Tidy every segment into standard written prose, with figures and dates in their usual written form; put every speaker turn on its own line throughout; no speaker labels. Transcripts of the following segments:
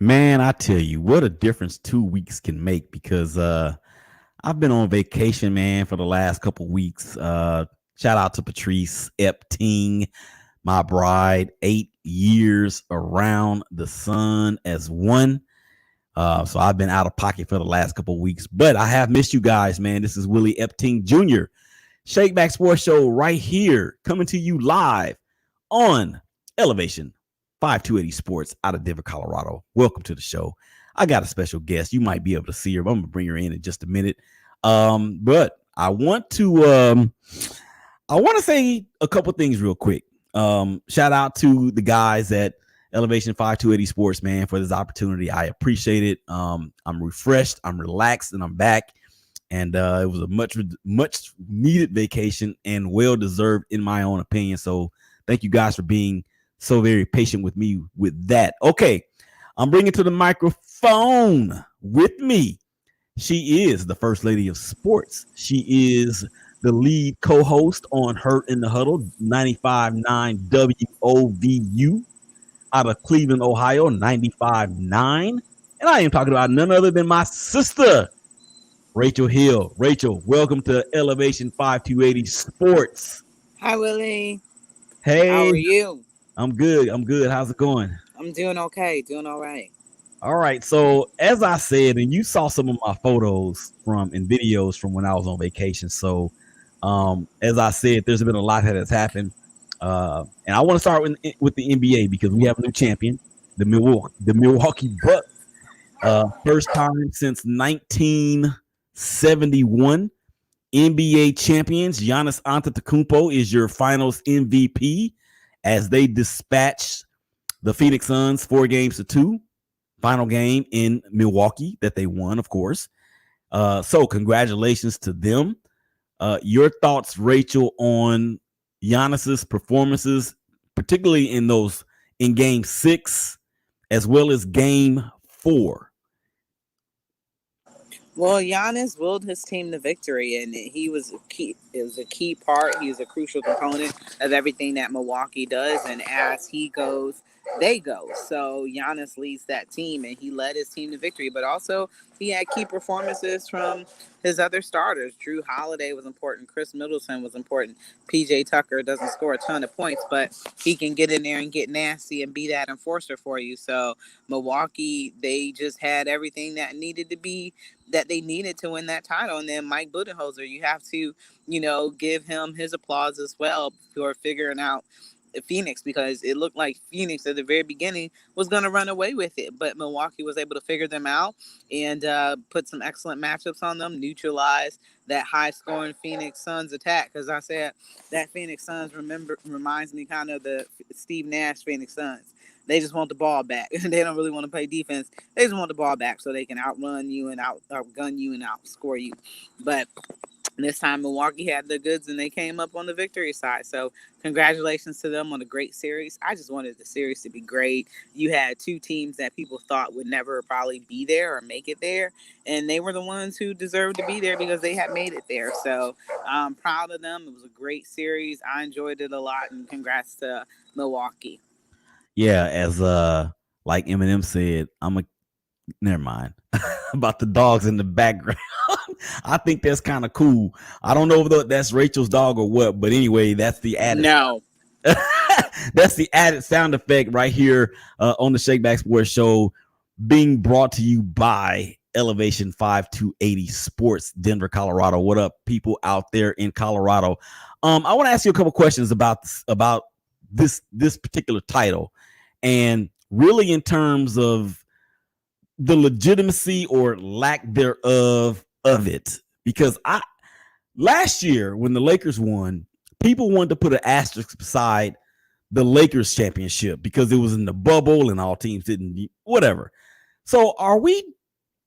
Man, I tell you, what a difference 2 weeks can make because I've been on vacation, man, for the last couple weeks. Shout out to Patrice Epting, my bride, 8 years around the sun as one. So I've been out of pocket for the last couple weeks, but I have missed you guys, man. This is Willie Epting Jr. Shakeback Sports Show right here, coming to you live on Elevation 5280 Sports out of Denver, Colorado. Welcome to the show. I got a special guest. You might be able to see her, but I'm gonna bring her in just a minute. But I want to say a couple things real quick. Shout out to the guys at Elevation 5280 Sports, man, for this opportunity. I appreciate it. I'm refreshed, I'm relaxed, and I'm back. And it was a much needed vacation and well deserved in my own opinion. So thank you guys for being so very patient with me with that. Okay, I'm bringing to the microphone with me. She is the First Lady of Sports. She is the lead co-host on Her in the Huddle, 95.9 WOVU out of Cleveland, Ohio, 95.9. And I am talking about none other than my sister, Rachel Hill. Rachel, welcome to Elevation 5280 Sports.
Hi, Willie.
Hey.
How are you?
I'm good. How's it going?
I'm doing okay. Doing all right.
All right. So as I said, and you saw some of my photos and videos from when I was on vacation. So as I said, there's been a lot that has happened. And I want to start with the NBA because we have a new champion, the Milwaukee Bucks. First time since 1971. NBA champions. Giannis Antetokounmpo is your finals MVP as they dispatch the Phoenix Suns 4-2. Final game in Milwaukee that they won, of course. So congratulations to them. Your thoughts, Rachel, on Giannis's performances, particularly in game 6 as well as game 4.
Well, Giannis willed his team to victory, and he was key. It was a key part. He was a crucial component of everything that Milwaukee does. And as he goes, they go. So Giannis leads that team, and he led his team to victory. But also, he had key performances from his other starters. Drew Holiday was important. Chris Middleton was important. PJ Tucker doesn't score a ton of points, but he can get in there and get nasty and be that enforcer for you. So Milwaukee, they just had everything that they needed to win that title. And then Mike Budenholzer, you have to, give him his applause as well for figuring out Phoenix, because it looked like Phoenix at the very beginning was going to run away with it, but Milwaukee was able to figure them out and put some excellent matchups on them, neutralize that high-scoring Phoenix Suns attack. Because I said that Phoenix Suns reminds me kind of the Steve Nash Phoenix Suns. They just want the ball back. They don't really want to play defense. They just want the ball back so they can outrun you and outgun you and outscore you. But this time, Milwaukee had the goods, and they came up on the victory side. So congratulations to them on a great series. I just wanted the series to be great. You had two teams that people thought would never probably be there or make it there, and they were the ones who deserved to be there because they had made it there. So I'm proud of them. It was a great series. I enjoyed it a lot, and congrats to Milwaukee.
Yeah, as like Eminem said, never mind about the dogs in the background. I think that's kind of cool. I don't know if that's Rachel's dog or what, but anyway, that's the added.
No.
That's the added sound effect right here on the Shakeback Sports Show, being brought to you by Elevation 5280 Sports, Denver, Colorado. What up, people out there in Colorado? I want to ask you a couple questions about this particular title, and really in terms of the legitimacy or lack thereof of it, because last year when the Lakers won, people wanted to put an asterisk beside the Lakers championship because it was in the bubble and all teams didn't, whatever. So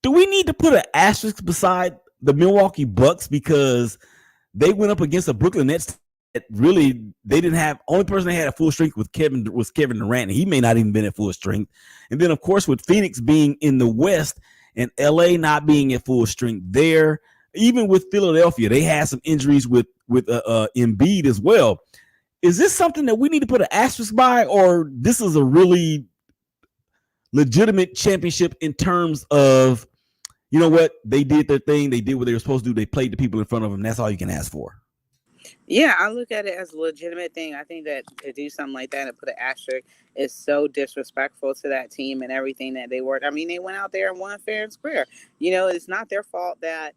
do we need to put an asterisk beside the Milwaukee Bucks because they went up against the Brooklyn Nets that really they didn't have? Only person they had at full strength was Kevin Durant, and he may not even been at full strength. And then of course with Phoenix being in the West and LA not being at full strength there, even with Philadelphia, they had some injuries with Embiid as well. Is this something that we need to put an asterisk by, or this is a really legitimate championship in terms of, you know what, they did their thing, they did what they were supposed to do, they played the people in front of them. That's all you can ask for.
Yeah, I look at it as a legitimate thing. I think that to do something like that and put an asterisk is so disrespectful to that team and everything that they worked. I mean, they went out there and won fair and square. You know, it's not their fault that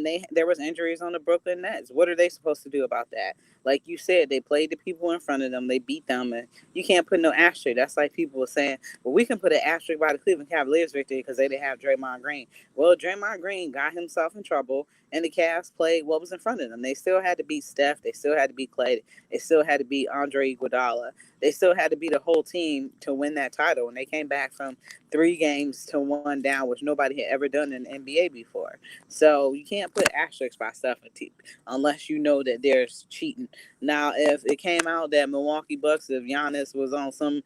they there was injuries on the Brooklyn Nets. What are they supposed to do about that? Like you said, they played the people in front of them, they beat them, and you can't put no asterisk. That's like people were saying, well, we can put an asterisk by the Cleveland Cavaliers victory because they didn't have Draymond Green. Well, Draymond Green got himself in trouble and the Cavs played what was in front of them. They still had to beat Steph. They still had to beat Clay. They still had to beat Andre Iguodala. They still had to beat the whole team to win that title. And they came back from 3 games to 1 down, which nobody had ever done in the NBA before. So you can't put asterisks by stuff unless you know that there's cheating. Now, if it came out that Milwaukee Bucks, if Giannis was on some,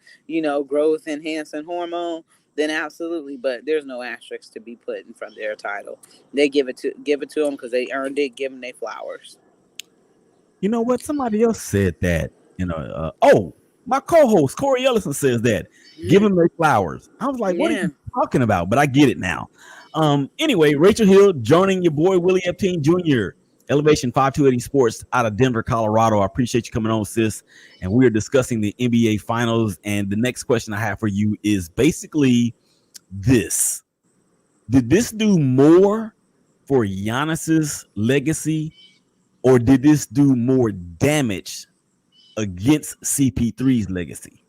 growth enhancing hormone, then absolutely. But there's no asterisk to be put in front of their title. They give it to them because they earned it. Give them their flowers.
You know what? Somebody else said that. My co-host Corey Ellison says that. Give them their flowers. I was like, what are
Yeah.
you talking about? But I get it now. Anyway, Rachel Hill joining your boy Willie Epting Jr. Elevation 5280 Sports out of Denver, Colorado. I appreciate you coming on, sis. And we are discussing the NBA Finals. And the next question I have for you is basically this: did this do more for Giannis's legacy, or did this do more damage against CP3's legacy?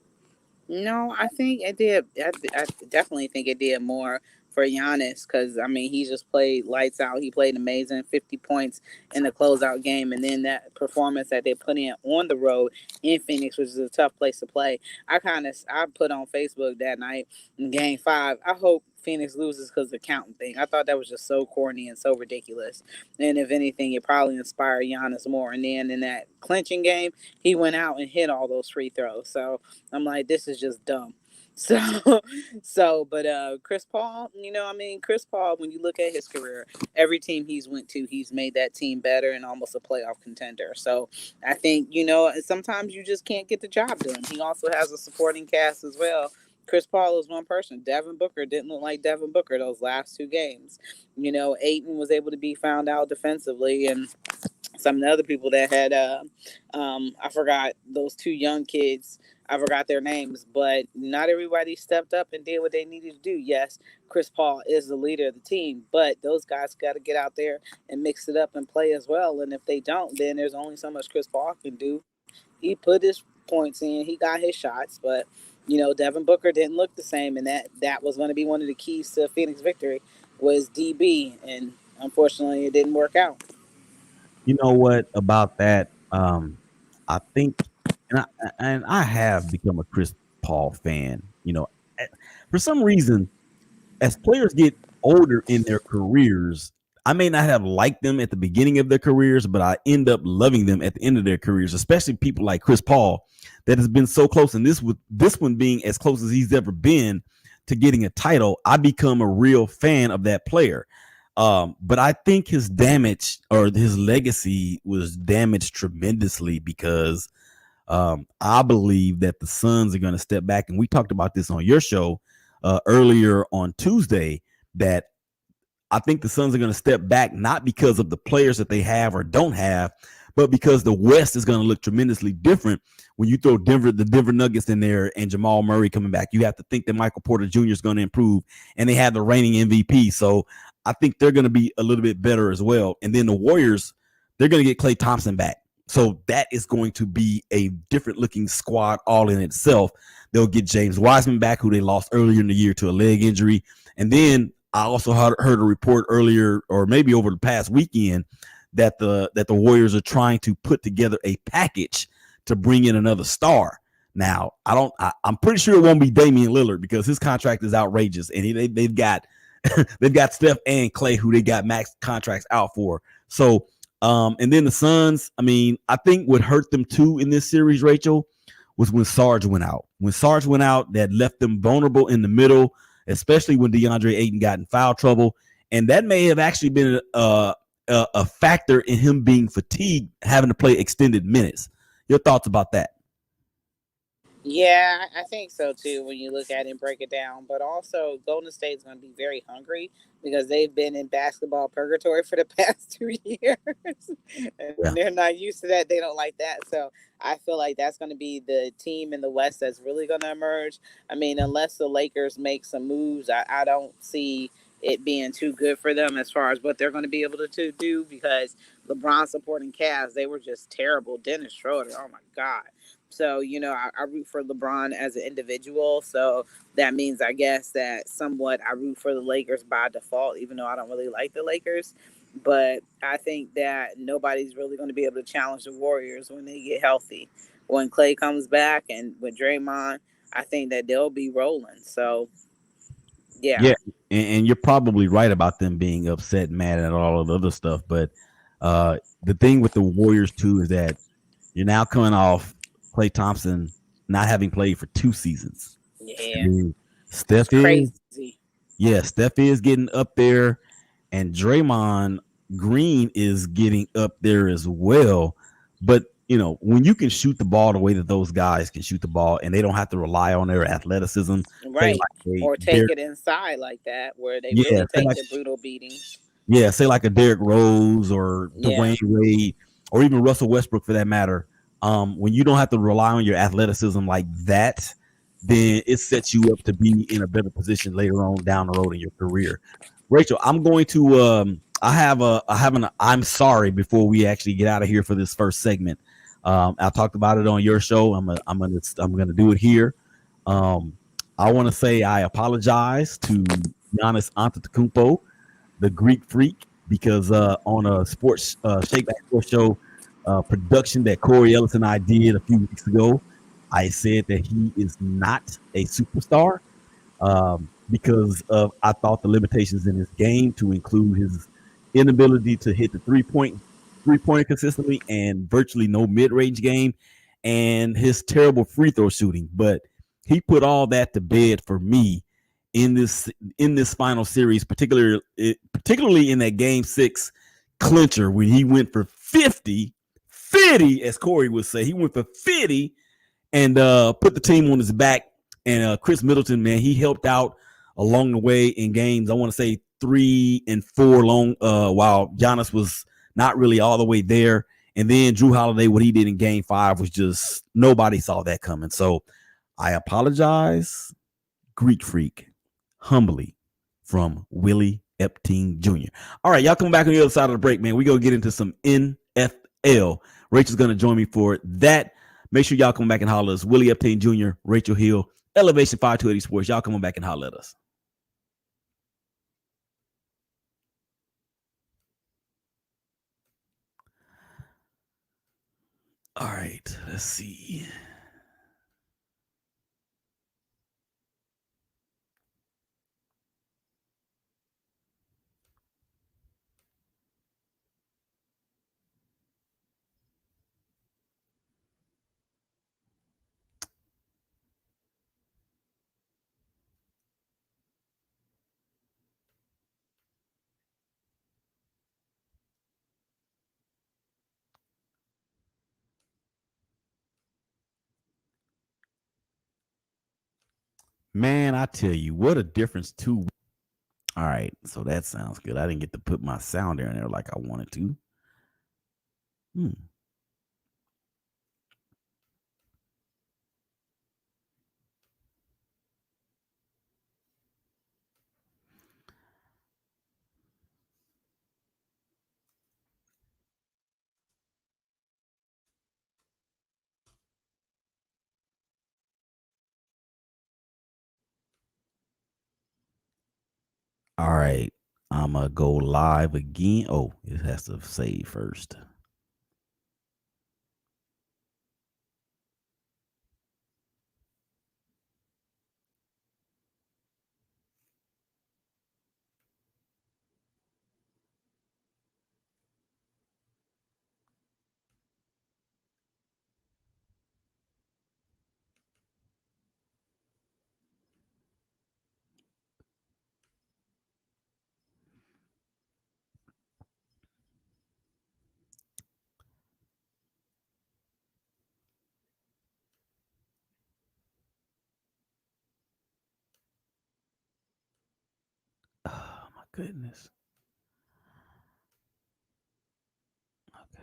No, I think it did. I definitely think it did more for Giannis because, I mean, he just played lights out. He played amazing, 50 points in the closeout game. And then that performance that they put in on the road in Phoenix, which is a tough place to play. I put on Facebook that night in game 5, I hope Phoenix loses because of the counting thing. I thought that was just so corny and so ridiculous. And if anything, it probably inspired Giannis more. And then in that clinching game, he went out and hit all those free throws. So I'm like, this is just dumb. So, but Chris Paul, Chris Paul, when you look at his career, every team he's went to, he's made that team better and almost a playoff contender. So I think, sometimes you just can't get the job done. He also has a supporting cast as well. Chris Paul is one person. Devin Booker didn't look like Devin Booker those last 2 games. Ayton was able to be found out defensively, and some of the other people that had I forgot those 2 young kids. I forgot their names, but not everybody stepped up and did what they needed to do. Yes, Chris Paul is the leader of the team, but those guys got to get out there and mix it up and play as well. And if they don't, then there's only so much Chris Paul can do. He put his points in, he got his shots, but Devin Booker didn't look the same, and that was going to be one of the keys to Phoenix victory was DB, and unfortunately, it didn't work out.
You know what about that? I think, and I have become a Chris Paul fan. For some reason, as players get older in their careers, I may not have liked them at the beginning of their careers, but I end up loving them at the end of their careers, especially people like Chris Paul that has been so close. And this one being as close as he's ever been to getting a title, I become a real fan of that player. But I think his damage or his legacy was damaged tremendously because I believe that the Suns are going to step back. And we talked about this on your show earlier on Tuesday, that I think the Suns are going to step back, not because of the players that they have or don't have, but because the West is going to look tremendously different when you throw the Denver Nuggets in there and Jamal Murray coming back. You have to think that Michael Porter Jr. is going to improve, and they have the reigning MVP. So I think they're going to be a little bit better as well. And then the Warriors, they're going to get Klay Thompson back. So that is going to be a different looking squad all in itself. They'll get James Wiseman back, who they lost earlier in the year to a leg injury. And then I also heard a report earlier, or maybe over the past weekend, that the Warriors are trying to put together a package to bring in another star. Now, I'm pretty sure it won't be Damian Lillard because his contract is outrageous, and they've got they've got Steph and Clay, who they got max contracts out for. So, and then the Suns, I mean, I think what hurt them too in this series, Rachel, was when Sarge went out. When Sarge went out, that left them vulnerable in the middle, especially when DeAndre Ayton got in foul trouble. And that may have actually been a factor in him being fatigued, having to play extended minutes. Your thoughts about that?
Yeah, I think so too when you look at it and break it down. But also, Golden State's going to be very hungry because they've been in basketball purgatory for the past 2 years. And
Yeah.
they're not used to that. They don't like that. So I feel like that's going to be the team in the West that's really going to emerge. I mean, unless the Lakers make some moves, I don't see it being too good for them as far as what they're going to be able to do because LeBron supporting Cavs, they were just terrible. Dennis Schroeder, oh my God. So, I root for LeBron as an individual. So that means, I guess, that somewhat I root for the Lakers by default, even though I don't really like the Lakers. But I think that nobody's really going to be able to challenge the Warriors when they get healthy. When Clay comes back and with Draymond, I think that they'll be rolling. So, yeah.
Yeah, and you're probably right about them being upset, mad at all of the other stuff. But the thing with the Warriors too is that you're now coming off Klay Thompson not having played for 2 seasons.
Yeah.
And
It's
Steph is,
crazy.
yeah, Steph is getting up there, and Draymond Green is getting up there as well. But when you can shoot the ball the way that those guys can shoot the ball, and they don't have to rely on their athleticism, say
Right.
like a
Or take
Derek,
it inside like that where they
yeah,
really take the brutal beatings.
say like a Derrick Rose or
Yeah.
Dwayne Wade or even Russell Westbrook for that matter. When you don't have to rely on your athleticism like that, then it sets you up to be in a better position later on down the road in your career. Rachel, I'm going to I have an I'm sorry before we actually get out of here for this first segment. I talked about it on your show. I'm gonna do it here. Um, I want to say I apologize to Giannis Antetokounmpo, the Greek Freak, because on a sports Shake Back Sports Show production that Corey Ellis and I did a few weeks ago, I said that he is not a superstar because of I thought the limitations in his game to include his inability to hit the three pointer consistently and virtually no mid range game and his terrible free throw shooting. But he put all that to bed for me in this final series, particularly in that game 6 clincher when he went for 50, as Corey would say. He went for 50 and put the team on his back. And Chris Middleton, man, he helped out along the way in games. I want to say 3 and 4 long, while Giannis was not really all the way there. And then Drew Holiday, what he did in game 5 was just nobody saw that coming. So I apologize, Greek Freak, humbly from Willie Epting Jr. All right, y'all come back on the other side of the break, man. We go get into some NFL. Rachel's going to join me for that. Make sure y'all come back and holler at us. Willie Epting Jr., Rachel Hill, Elevation 5280 Sports. Y'all come on back and holler at us. All right, let's see. Man, I tell you, what a difference too. All right, so that sounds good. I didn't get to put my sound in there like I wanted to. Hmm. All right, I'm gonna go live again. Oh, it has to save first. goodness. Okay.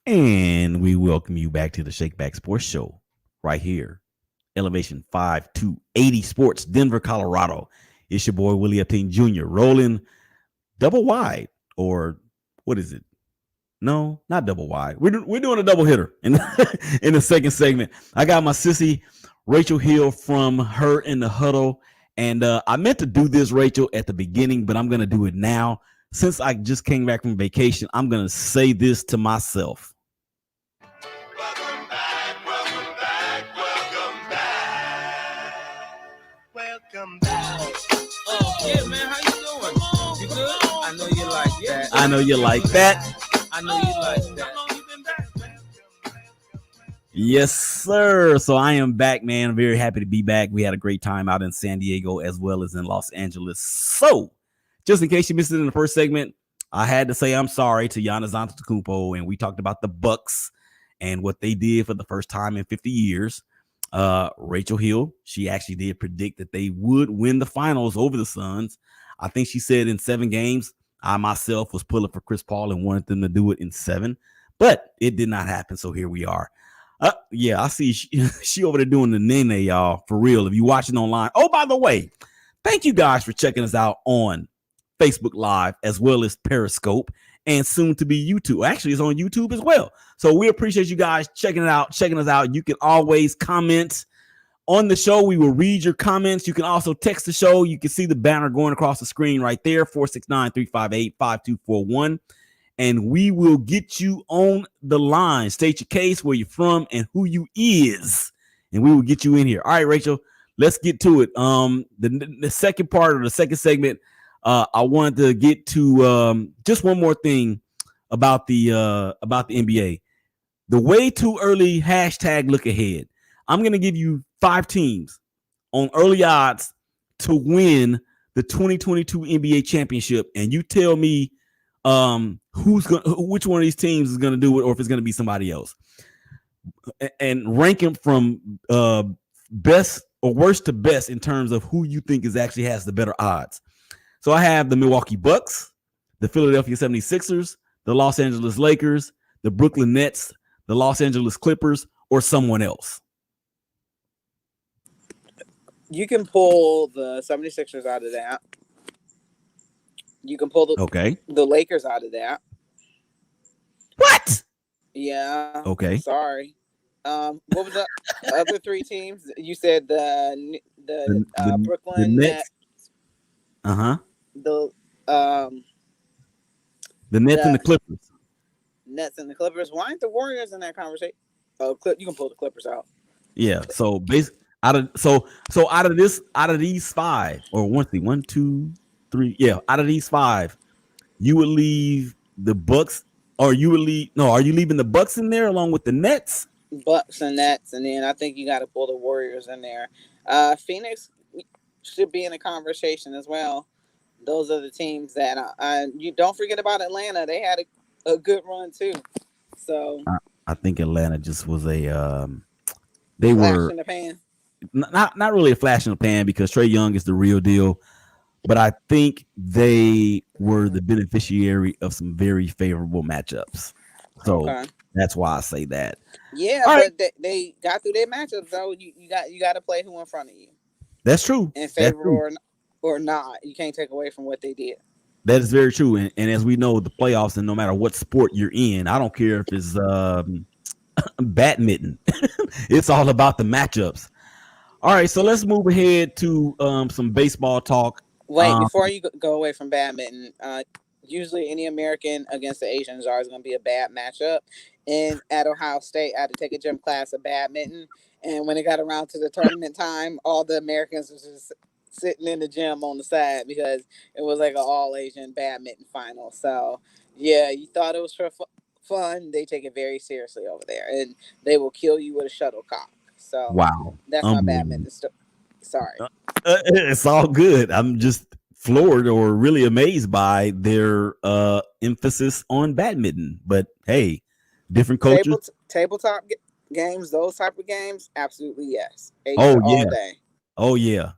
And we welcome you back to the Shakeback Sports Show right here. Elevation 5280 Sports, Denver, Colorado. It's your boy Willie Epting Jr. rolling double wide, or what is it? No, not double wide. We're doing a double hitter in in the second segment. I got my sissy Rachel Hill from Her in the Huddle, and I meant to do this, Rachel, at the beginning, but I'm gonna do it now. Since I just came back from vacation, I'm gonna say this to myself.
Welcome back, welcome back, welcome back. Welcome back.
Oh, yeah, man, how you doing? You good? I know you like that.
I know you like that.
I know you like that.
Yes, sir. So I am back, man. I'm very happy to be back. We had a great time out in San Diego as well as in Los Angeles. So, just in case you missed it in the first segment, I had to say I'm sorry to Giannis Antetokounmpo, and we talked about the Bucks and what they did for the first time in 50 years. Rachel Hill, she actually did predict that they would win the finals over the Suns. I think she said in 7 games. I myself was pulling for Chris Paul and wanted them to do it in 7, but it did not happen. So here we are. Yeah, I see she over there doing the nene, y'all, for real. If you're watching online. Oh, by the way, thank you guys for checking us out on Facebook Live as well as Periscope and soon to be YouTube. Actually, it's on YouTube as well. So we appreciate you guys checking us out. You can always comment on the show. We will read your comments. You can also text the show. You can see the banner going across the screen right there, 469-358-5241. And we will get you on the line. State your case, where you're from, and who you is. And we will get you in here. All right, Rachel, let's get to it. The second part of the second segment, I wanted to get to just one more thing about the NBA. The way too early hashtag look ahead. I'm going to give you 5 teams on early odds to win the 2022 NBA championship. And you tell me which one of these teams is going to do it, or if it's going to be somebody else. And rank them from best or worst to best in terms of who you think actually has the better odds. So I have the Milwaukee Bucks, the Philadelphia 76ers, the Los Angeles Lakers, the Brooklyn Nets, the Los Angeles Clippers, or someone else.
You can pull the 76ers out of that. You can pull the Lakers out of that.
What?
Yeah.
Okay.
Sorry. What was the other 3 teams? You said the Brooklyn Nets.
Uh-huh.
The
Nets and the Clippers.
Nets and the Clippers. Why aren't the Warriors in that conversation? Oh, you can pull the Clippers out.
Yeah. So basically, out of these 5, or 1, 2, 3. Yeah, out of these 5, you would leave the Bucks, or you would leave. No, are you leaving the Bucks in there along with the Nets?
Bucks and Nets, and then I think you got to pull the Warriors in there. Phoenix should be in the conversation as well. Those are the teams that you don't forget about Atlanta. They had a good run too. So
I think Atlanta just was they
were in the pan.
Not really a flash in the pan, because Trae Young is the real deal. But I think they were the beneficiary of some very favorable matchups. So that's why I say that.
Yeah, all but right. they got through their matchups, though. You got to play who in front of you.
That's true.
In favor or not. You can't take away from what they did.
That is very true. And as we know, the playoffs, and no matter what sport you're in, I don't care if it's badminton. It's all about the matchups. All right, so let's move ahead to some baseball talk.
Wait, before you go away from badminton, usually any American against the Asians are going to be a bad matchup. And at Ohio State, I had to take a gym class of badminton. And when it got around to the tournament time, all the Americans was just sitting in the gym on the side, because it was like an all-Asian badminton final. So, yeah, you thought it was fun. They take it very seriously over there, and they will kill you with a shuttlecock. So
Wow,
that's my
unbelievable.
badminton story. Sorry.
It's all good. I'm just floored or really amazed by their emphasis on badminton. But hey, different cultures.
Tabletop games, those type of games, absolutely yes.
Oh
Asia all
yeah,
day.
oh yeah.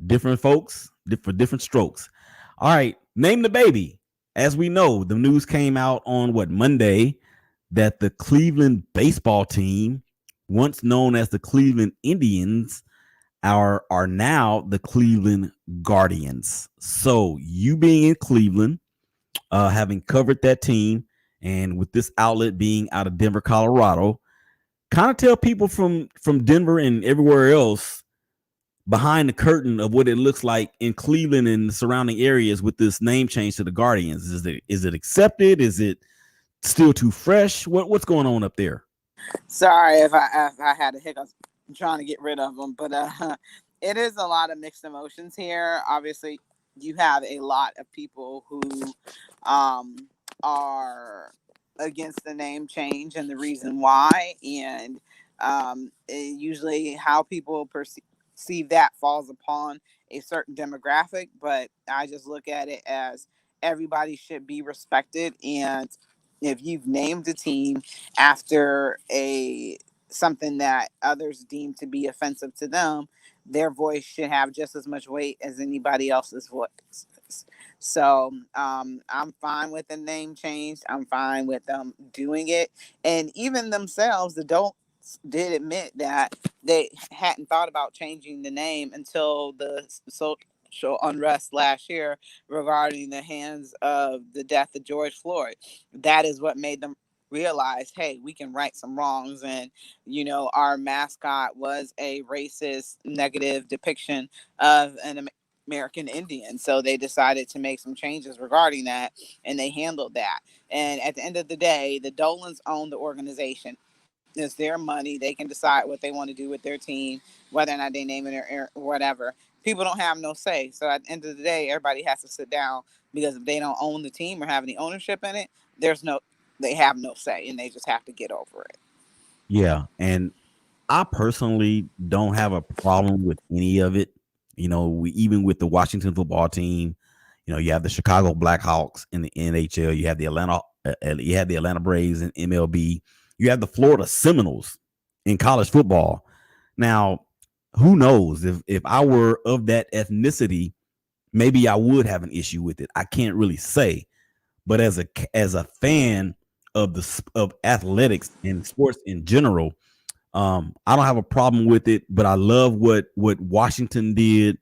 Different folks, different strokes. All right, name the baby. As we know, the news came out on Monday that the Cleveland baseball team, once known as the Cleveland Indians, are now the Cleveland Guardians. So you being in Cleveland, having covered that team, and with this outlet being out of Denver, Colorado, kind of tell people from Denver and everywhere else behind the curtain of what it looks like in Cleveland and the surrounding areas with this name change to the Guardians. Is it accepted? Is it still too fresh? What's going on up there?
Sorry if I had a hiccup. I'm trying to get rid of them, but it is a lot of mixed emotions here. Obviously, you have a lot of people who are against the name change and the reason why, and usually how people perceive that falls upon a certain demographic. But I just look at it as everybody should be respected, and if you've named a team after something that others deem to be offensive to them, their voice should have just as much weight as anybody else's voice. So I'm fine with the name change. I'm fine with them doing it. And even themselves, the adults did admit that they hadn't thought about changing the name until the social unrest last year regarding the hands of the death of George Floyd. That is what made them realize, hey, we can right some wrongs. And, our mascot was a racist, negative depiction of an American Indian. So they decided to make some changes regarding that, and they handled that. And at the end of the day, the Dolans own the organization. It's their money. They can decide what they want to do with their team, whether or not they name it or whatever. People don't have no say. So at the end of the day, everybody has to sit down, because if they don't own the team or have any ownership in it, they have no say, and they just have to get over it.
Yeah, and I personally don't have a problem with any of it. Even with the Washington football team, you have the Chicago Blackhawks in the NHL, you have the Atlanta Braves in MLB, you have the Florida Seminoles in college football. Now, who knows if I were of that ethnicity, maybe I would have an issue with it. I can't really say, but as a fan of athletics and sports in general, I don't have a problem with it. But I love what Washington did,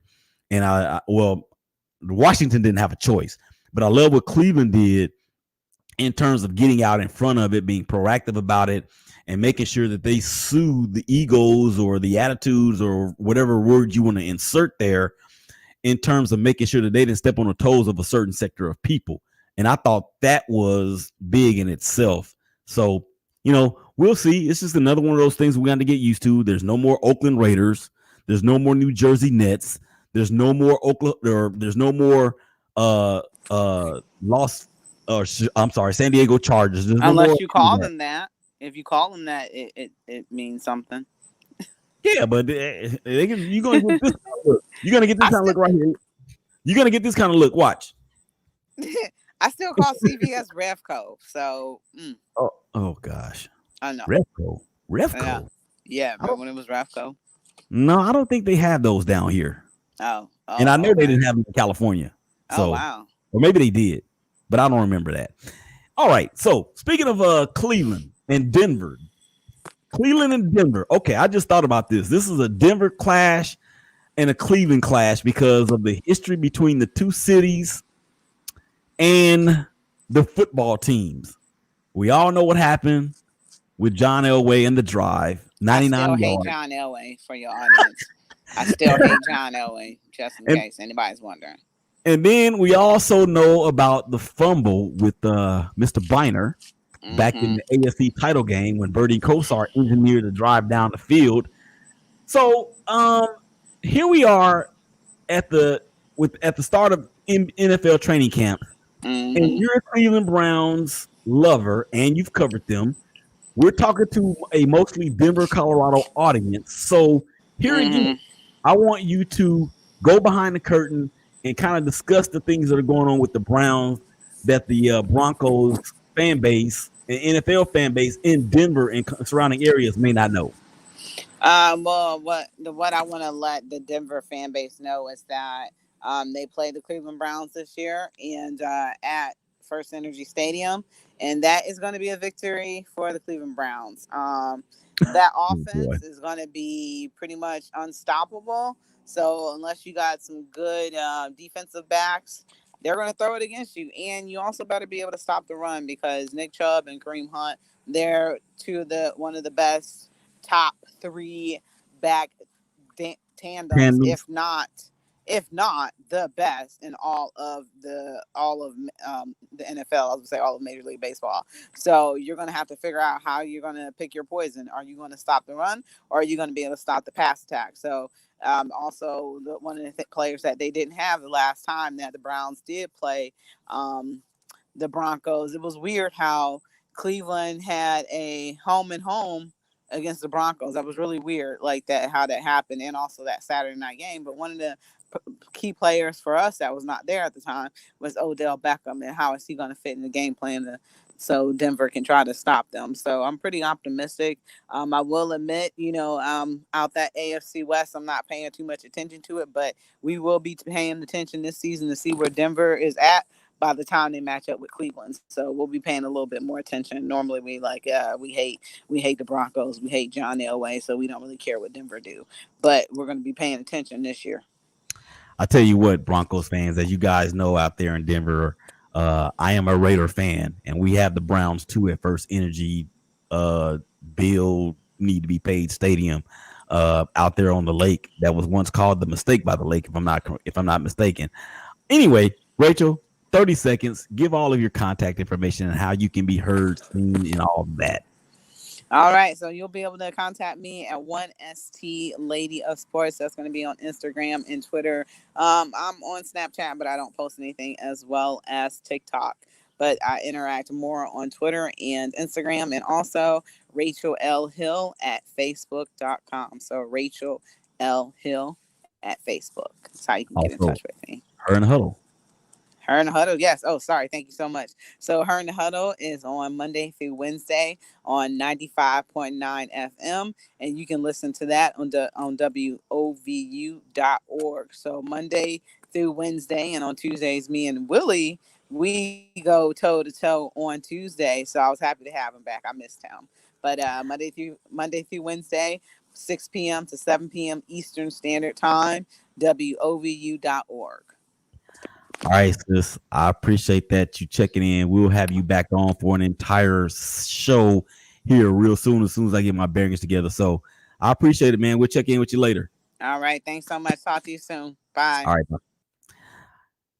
and Washington didn't have a choice, but I love what Cleveland did in terms of getting out in front of it, being proactive about it, and making sure that they soothe the egos or the attitudes or whatever word you want to insert there, in terms of making sure that they didn't step on the toes of a certain sector of people. And I thought that was big in itself. So, we'll see. It's just another one of those things we got to get used to. There's no more Oakland Raiders. There's no more New Jersey Nets. There's no more there's no more San Diego Chargers. There's
Unless you call them that. If you call them that, it means something.
Yeah, but you're gonna get this kind of look. You're gonna get this kind of look right here. You're gonna get this kind of look. Watch.
I still call CVS Revco. So.
Oh gosh.
I know.
Revco.
Yeah, but when it was Revco.
No, I don't think they have those down here.
Oh,
and I know they didn't have them in California. So,
wow.
Or maybe they did, but I don't remember that. All right. So speaking of Cleveland and Denver. Okay, I just thought about this. This is a Denver clash and a Cleveland clash because of the history between the two cities and the football teams. We all know what happened with John Elway and the drive. 99
I still hate John Elway for your audience. I still hate John Elway, just in case anybody's wondering.
And then we also know about the fumble with Mr. Biner back in the AFC title game when Bertie Kosar engineered the drive down the field. So here we are at the start of NFL training camp. and
Mm-hmm.
you're a Cleveland Browns lover and you've covered them. We're talking to a mostly Denver, Colorado audience. So here again,
Mm-hmm.
I want you to go behind the curtain and kind of discuss the things that are going on with the Browns that the Broncos fan base and NFL fan base in Denver and surrounding areas may not know.
Well, what I want to let the Denver fan base know is that they play the Cleveland Browns this year and at First Energy Stadium, and that is going to be a victory for the Cleveland Browns. That
Oh boy.
offense is going to be pretty much unstoppable. So unless you got some good defensive backs, they're going to throw it against you, and you also better be able to stop the run because Nick Chubb and Kareem Hunt, they're one of the best top three back tandems,
Tandems.
if not the best in all of the NFL. I was gonna say all of Major League Baseball. So you're gonna have to figure out how you're gonna pick your poison. Are you going to stop the run, or are you going to be able to stop the pass attack? So also one of the players that they didn't have the last time that the Browns did play the Broncos. It was weird how Cleveland had a home and home against the Broncos. That was really weird, like that, how that happened, and also that Saturday night game. But one of the key players for us that was not there at the time was Odell Beckham, and how is he going to fit in the game plan so Denver can try to stop them. So I'm pretty optimistic. I will admit, out that AFC West, I'm not paying too much attention to it, but we will be paying attention this season to see where Denver is at by the time they match up with Cleveland. So we'll be paying a little bit more attention. Normally we hate the Broncos, we hate John Elway, so we don't really care what Denver do. But we're going to be paying attention this year.
I tell you what, Broncos fans, as you guys know out there in Denver, I am a Raider fan, and we have the Browns too at First Energy Bill need to be paid stadium out there on the lake that was once called the Mistake by the Lake, if I'm not mistaken. Anyway, Rachel, 30 seconds. Give all of your contact information and how you can be heard, seen, and all of that.
All right, so you'll be able to contact me at 1ST Lady of Sports. That's going to be on Instagram and Twitter. I'm on Snapchat, but I don't post anything, as well as TikTok. But I interact more on Twitter and Instagram, and also Rachel L. Hill at Facebook.com. So Rachel L. Hill at Facebook. That's how you can get in
Also,
touch with me.
her in the huddle.
Her in the Huddle, yes. Oh, sorry. Thank you so much. So Her in the Huddle is on Monday through Wednesday on 95.9 FM, and you can listen to that on WOVU.org. So Monday through Wednesday, and on Tuesdays, me and Willie, we go toe to toe on Tuesday. So I was happy to have him back. I missed him. But Monday through Wednesday, 6 p.m. to 7 p.m. Eastern Standard Time, WOVU.org.
All right, sis. I appreciate that you checking in. We'll have you back on for an entire show here real soon, as I get my bearings together. So I appreciate it, man. We'll check in with you later.
All right. Thanks so much. Talk to you soon. Bye.
All right.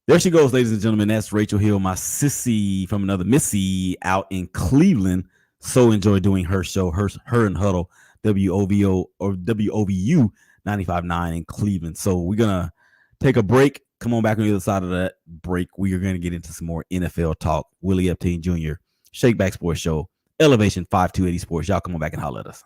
There she goes, ladies and gentlemen. That's Rachel Hill, my sissy from another Missy out in Cleveland. So enjoy doing her show, her and Huddle, WOVO or WOVU 95.9 in Cleveland. So we're gonna take a break. Come on back on the other side of that break. We are going to get into some more NFL talk. Willie Epting Jr., Shakeback Sports Show, Elevation 5280 Sports. Y'all come on back and holler at us.